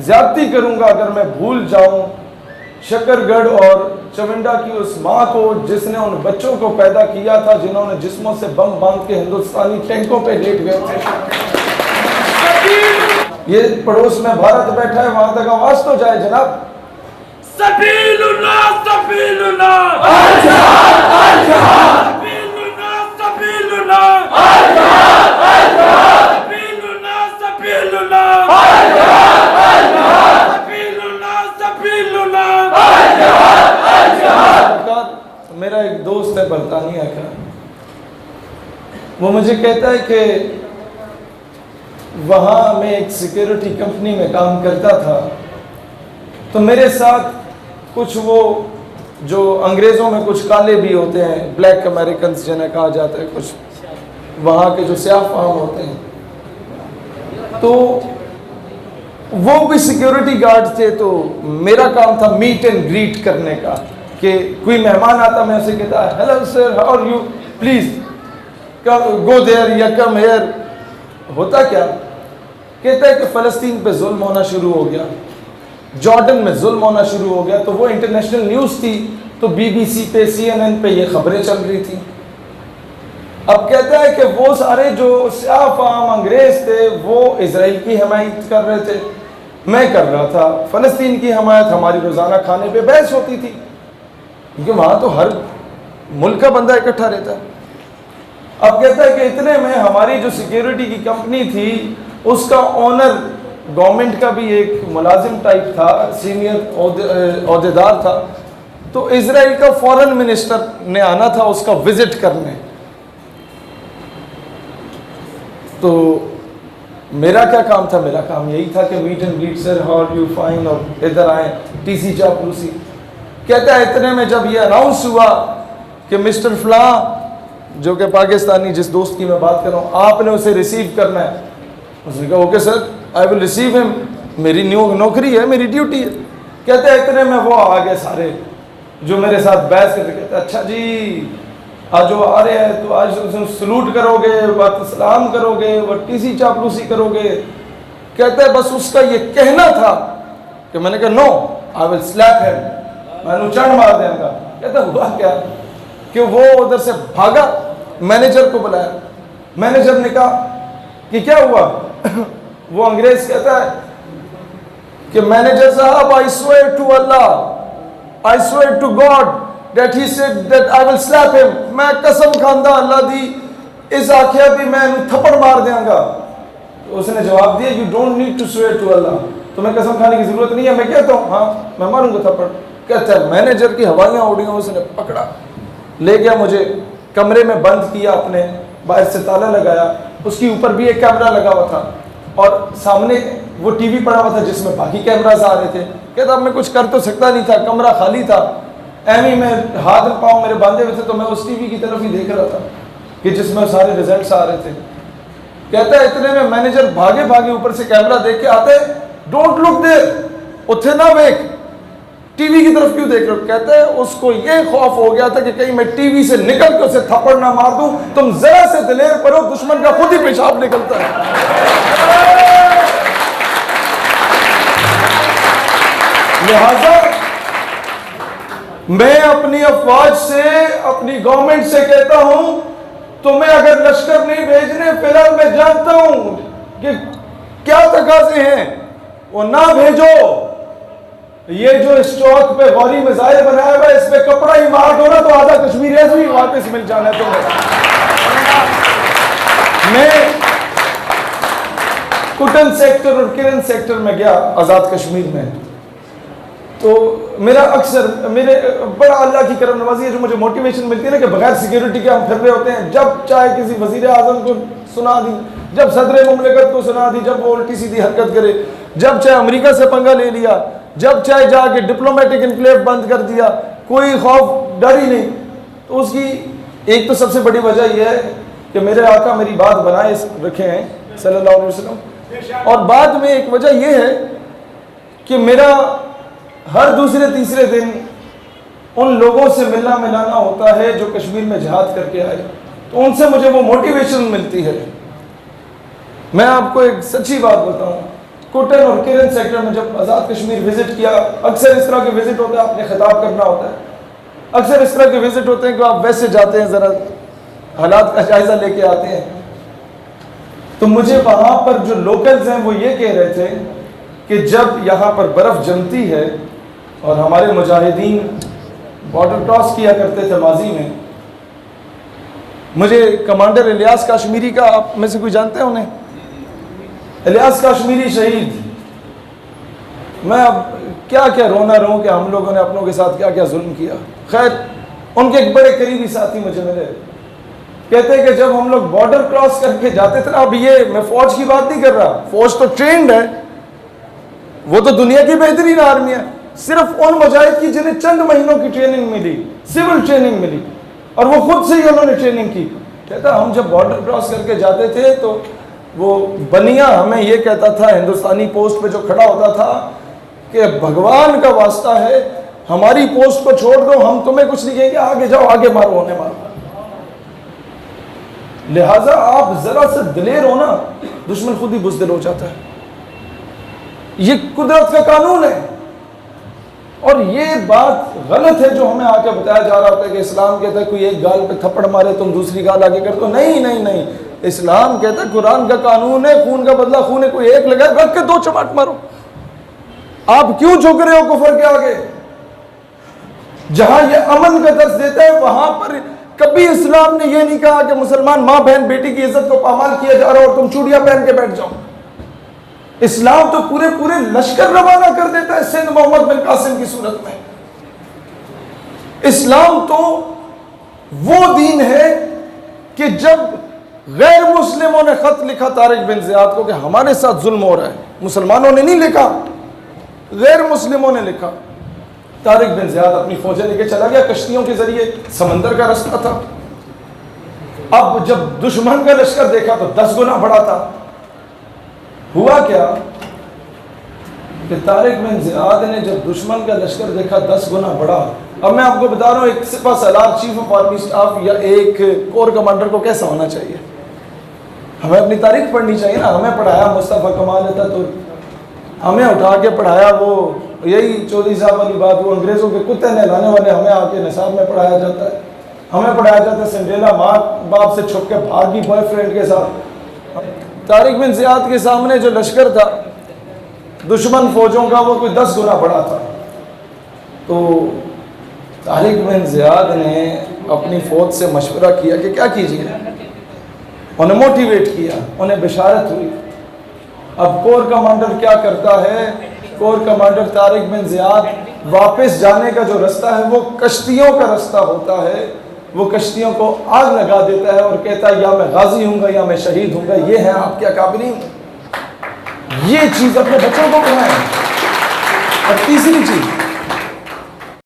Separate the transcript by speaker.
Speaker 1: زیادتی کروں گا اگر میں بھول جاؤں شکر گڑھ اور چونڈا کی اس ماں کو جس نے ان بچوں کو پیدا کیا تھا جنہوں نے جسموں سے بم باندھ کے ہندوستانی ٹینکوں پہ لیٹ گئے تھے. یہ پڑوس میں بھارت بیٹھا ہے, وہاں تک آواز تو جائے جناب.
Speaker 2: سبیلنا سبیلنا
Speaker 1: الجہاد الجہاد
Speaker 2: سبیلنا سبیلنا سبیلنا
Speaker 1: میرا ایک دوست ہے برطانیہ کا, وہ مجھے کہتا ہے کہ وہاں میں ایک سیکیورٹی کمپنی میں کام کرتا تھا, تو میرے ساتھ کچھ وہ جو انگریزوں میں کچھ کالے بھی ہوتے ہیں, بلیک امریکنز جنہیں کہا جاتا ہے, کچھ وہاں کے جو سیاہ فام ہوتے ہیں, تو وہ بھی سیکیورٹی گارڈ تھے. تو میرا کام تھا میٹ اینڈ گریٹ کرنے کا, کہ کوئی مہمان آتا میں اسے کہتا hello sir how are you, please go there یا کم ہیئر. ہوتا کیا, کہتا ہے کہ فلسطین پہ ظلم ہونا شروع ہو گیا, جارڈن میں ظلم ہونا شروع ہو گیا. تو وہ انٹرنیشنل نیوز تھی, تو بی بی سی پہ CNN پہ یہ خبریں چل رہی تھیں. اب کہتا ہے کہ وہ سارے جو سیاہ فام انگریز تھے وہ اسرائیل کی حمایت کر رہے تھے, میں کر رہا تھا فلسطین کی حمایت. ہماری روزانہ کھانے پہ بحث ہوتی تھی, کیونکہ وہاں تو ہر ملک کا بندہ اکٹھا رہتا ہے. اب کہتا ہے کہ اتنے میں ہماری جو سیکیورٹی کی کمپنی تھی اس کا اونر گورنمنٹ کا بھی ایک ملازم ٹائپ تھا, سینئر عہدیدار تھا. تو اسرائیل کا فورن منسٹر نے آنا تھا اس کا وزٹ کرنے. تو میرا کیا کام تھا, میرا کام یہی تھا کہ meet and greet sir how are you fine, اور ادھر آئیں ٹی سی چاپلوسی. کہتا ہے اتنے میں جب یہ اناؤنس ہوا کہ مسٹر فلاں, جو کہ پاکستانی جس دوست کی میں بات کر رہا ہوں, آپ نے اسے ریسیو کرنا ہے. اس نے کہا okay sir I will receive ہم, میری نوکری ہے, میری ڈیوٹی ہے. کہتے ہیں اتنے میں وہ آ گئے سارے جو میرے ساتھ بحث کرتے. کہتے ہیں اچھا جی آج وہ آ رہے ہیں تو آج سلوٹ کرو گے, وقت سلام کرو گے, وہ ٹی سی چاپلوسی کرو گے. کہتے ہیں بس اس کا یہ کہنا تھا کہ میں نے کہا نو آئی ول سلیپ ہم, میں نے چڑھ مار دیں گا. کہتا ہوا کیا کہ وہ ادھر سے بھاگا, مینیجر کو بلایا. مینیجر نے کہا کہ کیا ہوا. وہ انگریز کہتا ہے کہ مینیجر صاحب I swear to Allah, I swear to God that he said that I will slap him. میں قسم کھاندہ اللہ دی اس آکھیا بھی میں انہوں تھپڑ مار دیاں گا. اس نے جواب دیا you don't need to swear to Allah, تمہیں قسم کھانے کی ضرورت نہیں ہے. میں کہتا ہوں ہاں میں ماروں گا تھپڑ. کہتا ہے مینیجر کی ہوائیاں اڑی ہیں, اس نے پکڑا لے گیا, مجھے کمرے میں بند کیا, اپنے باہر سے تالا لگایا. اس کے اوپر بھی ایک کیمرہ لگا ہوا تھا اور سامنے وہ ٹی وی پڑا ہوا تھا جس میں باقی کیمراز آ رہے تھے. کہتا اب میں کچھ کر تو سکتا نہیں تھا, کمرہ خالی تھا, ایویں میں ہاتھ پاؤں میرے باندھے ہوئے تھے, تو میں اس ٹی وی کی طرف ہی دیکھ رہا تھا کہ جس میں سارے ریزلٹس آ رہے تھے. کہتا ہے اتنے میں مینیجر بھاگے بھاگے اوپر سے کیمرہ دیکھ کے آتے, ڈونٹ لک دیر, اتھے نہ دیکھ, ٹی وی کی طرف کیوں دیکھ رہے ہو. کہتا ہے اس کو یہ خوف ہو گیا تھا کہ کہیں میں ٹی وی سے نکل کے اسے تھپڑ نہ مار دوں. تم ذرا سے دلیر پڑو, دشمن کا خود ہی پیشاب نکلتا ہے. لہذا میں اپنی افواج سے, اپنی گورنمنٹ سے کہتا ہوں تمہیں اگر لشکر نہیں بھیجنے, فی الحال میں جانتا ہوں کہ کیا تقاضے ہیں, وہ نہ بھیجو. یہ جو اس چوک پہ غوری میزائل بنایا ہوا ہے اس پہ کپڑا ہی مار دو نا تو آدھا کشمیر ایسے ہی واپس مل جانا ہے تمہیں. میں کٹن سیکٹر اور کرن سیکٹر میں گیا آزاد کشمیر میں, تو میرا اکثر میرے بڑا اللہ کی کرم نوازی ہے جو مجھے موٹیویشن ملتی ہے نا کہ بغیر سیکیورٹی کے ہم پھر رہے ہوتے ہیں. جب چاہے کسی وزیر اعظم کو سنا دی, جب صدر مملکت کو سنا دی, جب وہ الٹی سیدھی حرکت کرے, جب چاہے امریکہ سے پنگا لے لیا, جب چاہے جا کے ڈپلومیٹک انکلیو بند کر دیا, کوئی خوف ڈر ہی نہیں. تو اس کی ایک تو سب سے بڑی وجہ یہ ہے کہ میرے آقا میری بات بنائے رکھے ہیں صلی اللہ علیہ وسلم, اور بعد میں ایک وجہ یہ ہے کہ میرا ہر دوسرے تیسرے دن ان لوگوں سے ملنا ملانا ہوتا ہے جو کشمیر میں جہاد کر کے آئے, تو ان سے مجھے وہ موٹیویشن ملتی ہے. میں آپ کو ایک سچی بات بتاؤں, کوٹن اور کرن سیکٹر میں جب آزاد کشمیر وزٹ کیا، اکثر اس طرح کے وزٹ ہوتے ہیں، آپ نے خطاب کرنا ہوتا ہے، اکثر اس طرح کے وزٹ ہوتے ہیں کہ آپ ویسے جاتے ہیں، ذرا حالات کا جائزہ لے کے آتے ہیں. تو مجھے وہاں پر جو لوکلز ہیں وہ یہ کہہ رہے تھے کہ جب یہاں پر برف جمتی ہے اور ہمارے مجاہدین بارڈر کراس کیا کرتے تھے ماضی میں، مجھے کمانڈر الیاس کاشمیری کا، آپ میں سے کوئی جانتے ہیں انہیں؟ الیاس کاشمیری شہید. میں اب کیا کیا رونا رہوں کہ ہم لوگوں نے اپنوں کے ساتھ کیا کیا ظلم کیا. خیر، ان کے ایک بڑے قریبی ساتھی مجھے ملے، کہتے ہیں کہ جب ہم لوگ بارڈر کراس کر کے جاتے تھے نا، اب یہ میں فوج کی بات نہیں کر رہا، فوج تو ٹرینڈ ہے، وہ تو دنیا کی بہترین آرمی ہے، صرف ان مجاہد کی جنہیں چند مہینوں کی ٹریننگ ملی، سول ٹریننگ ملی، اور وہ خود سے ہی انہوں نے ٹریننگ کی. کہتا ہم جب بارڈر کراس کر کے جاتے تھے تو وہ بنیا ہمیں یہ کہتا تھا، ہندوستانی پوسٹ پہ جو کھڑا ہوتا تھا، کہ بھگوان کا واسطہ ہے ہماری پوسٹ کو چھوڑ دو، ہم تمہیں کچھ نہیں کہیں گے، آگے جاؤ، آگے مارو، انہیں مارو. لہٰذا آپ ذرا سے دلیر ہونا، دشمن خود ہی بزدل ہو جاتا ہے. یہ قدرت کا قانون ہے. اور یہ بات غلط ہے جو ہمیں آ کے بتایا جا رہا ہوتا ہے کہ اسلام کہتا ہے کوئی ایک گال پہ تھپڑ مارے تم دوسری گال آگے کر دو. نہیں نہیں نہیں، اسلام کہتا ہے قرآن کا قانون ہے، خون کا بدلہ خون ہے، کوئی ایک لگائے رکھ کے دو چماٹ مارو. آپ کیوں جھک رہے ہو کفر کے آگے؟ جہاں یہ امن کا درس دیتا ہے وہاں پر کبھی اسلام نے یہ نہیں کہا کہ مسلمان ماں بہن بیٹی کی عزت کو پامال کیا جا رہا ہے اور تم چوڑیاں پہن کے بیٹھ جاؤ. اسلام تو پورے پورے لشکر روانہ کر دیتا ہے سندھ محمد بن قاسم کی صورت میں. اسلام تو وہ دین ہے کہ جب غیر مسلموں نے خط لکھا طارق بن زیاد کو کہ ہمارے ساتھ ظلم ہو رہا ہے، مسلمانوں نے نہیں لکھا، غیر مسلموں نے لکھا. طارق بن زیاد اپنی فوجیں لے کے چلا گیا، کشتیوں کے ذریعے، سمندر کا رستہ تھا. اب جب دشمن کا لشکر دیکھا تو 10 گنا بڑا تھا. ہوا کیا کہ طارق بن زیاد نے جب دشمن کا لشکر دیکھا 10 گنا بڑا، اب میں آپ کو بتا رہا ہوں ایک سپہ سالار چیف آف آرمی اسٹاف یا ایک کور کمانڈر کو کیسا ہونا چاہیے. ہمیں اپنی تاریخ پڑھنی چاہیے نا. ہمیں پڑھایا مصطفیٰ کمال تھا تو ہمیں اٹھا کے پڑھایا، وہ یہی چودھری صاحب والی بات، وہ انگریزوں کے کتے نہلانے والے ہمیں آ کے نصاب میں پڑھایا جاتا ہے. ہمیں پڑھایا جاتا ہے سنڈریلا ماں باپ سے چھپ کے بھاگی بوائے فرینڈ کے ساتھ. طارق بن زیاد کے سامنے جو لشکر تھا دشمن فوجوں کا وہ کوئی 10 گنا بڑا تھا. تو طارق بن زیاد نے اپنی فوج سے مشورہ کیا کہ کیا کیجیے، انہیں موٹیویٹ کیا، انہیں بشارت ہوئی. اب کور کمانڈر کیا کرتا ہے؟ کور کمانڈر طارق بن زیاد واپس جانے کا جو رستہ ہے وہ کشتیوں کا رستہ ہوتا ہے، وہ کشتیوں کو آگ لگا دیتا ہے اور کہتا ہے یا میں غازی ہوں گا یا میں شہید ہوں گا. یہ ہے آپ کے اکابرین. یہ چیز اپنے بچوں کو پڑھائیں. اور تیسری چیز،